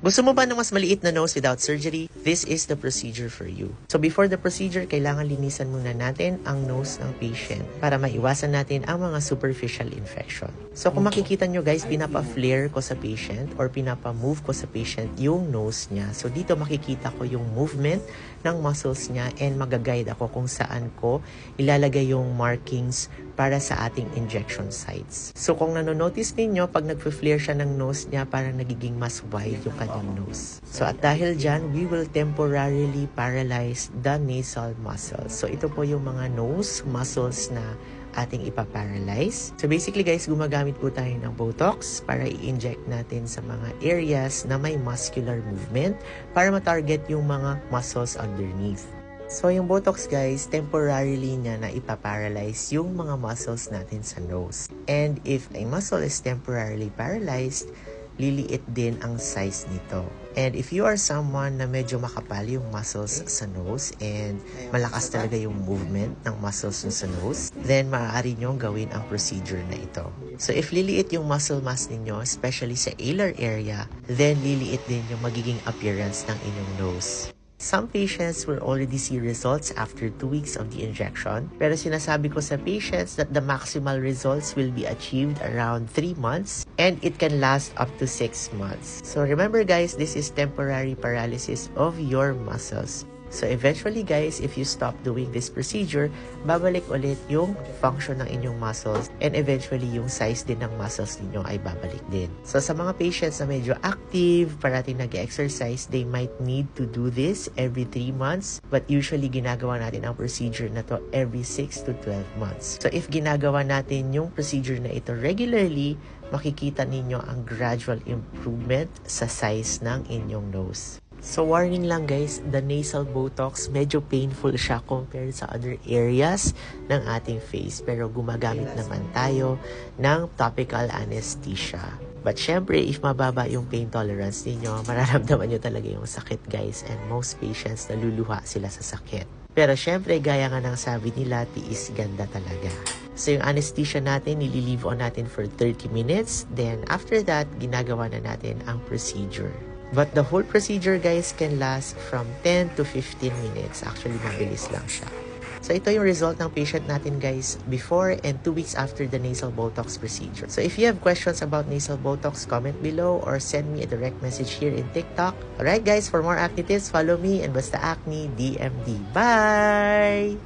Gusto mo ba ng mas maliit na nose without surgery? This is the procedure for you. So before the procedure, kailangan linisan muna natin ang nose ng patient para maiwasan natin ang mga superficial infection. So kung makikita nyo guys, pinapa-flare ko sa patient or pinapa-move ko sa patient yung nose niya. So dito makikita ko yung movement ng muscles niya and magaguide ako kung saan ko ilalagay yung markings para sa ating injection sites. So kung nanonotice ninyo, pag nagpa-flare siya ng nose niya, parang nagiging mas wide yung kanyang nose. So at dahil dyan, we will temporarily paralyze the nasal muscles. So ito po yung mga nose muscles na ating ipaparalyze. So basically guys, gumagamit po tayo ng Botox para i-inject natin sa mga areas na may muscular movement para ma-target yung mga muscles underneath. So yung Botox guys, temporarily niya na ipaparalyze yung mga muscles natin sa nose. And if a muscle is temporarily paralyzed, liliit din ang size nito. And if you are someone na medyo makapal yung muscles sa nose and malakas talaga yung movement ng muscles sa nose, then maaari nyo gawin ang procedure na ito. So if liliit yung muscle mass ninyo, especially sa alar area, then liliit din yung magiging appearance ng inyong nose. Some patients will already see results after 2 weeks of the injection. Pero sinasabi ko sa patients that the maximal results will be achieved around 3 months and it can last up to 6 months. So remember guys, this is temporary paralysis of your muscles. So eventually guys, if you stop doing this procedure, babalik ulit yung function ng inyong muscles and eventually yung size din ng muscles ninyo ay babalik din. So sa mga patients na medyo active, parating nag-exercise, they might need to do this every 3 months. But usually ginagawa natin ang procedure na to every 6 to 12 months. So if ginagawa natin yung procedure na ito regularly, makikita ninyo ang gradual improvement sa size ng inyong nose. So warning lang guys, the nasal Botox medyo painful siya compared sa other areas ng ating face. Pero gumagamit naman tayo ng topical anesthesia. But syempre, if mababa yung pain tolerance ninyo, mararamdaman nyo talaga yung sakit guys. And most patients naluluha sila sa sakit. Pero syempre, gaya nga ng sabi nila, tiis ganda talaga. So yung anesthesia natin, nililive on natin for 30 minutes. Then after that, ginagawa na natin ang procedure. But the whole procedure guys can last from 10 to 15 minutes. Actually, mabilis lang siya. So ito yung result ng patient natin guys before and 2 weeks after the nasal Botox procedure. So if you have questions about nasal Botox, comment below or send me a direct message here in TikTok. Alright guys, for more acne tips, follow me and Basta Acne DMD. Bye!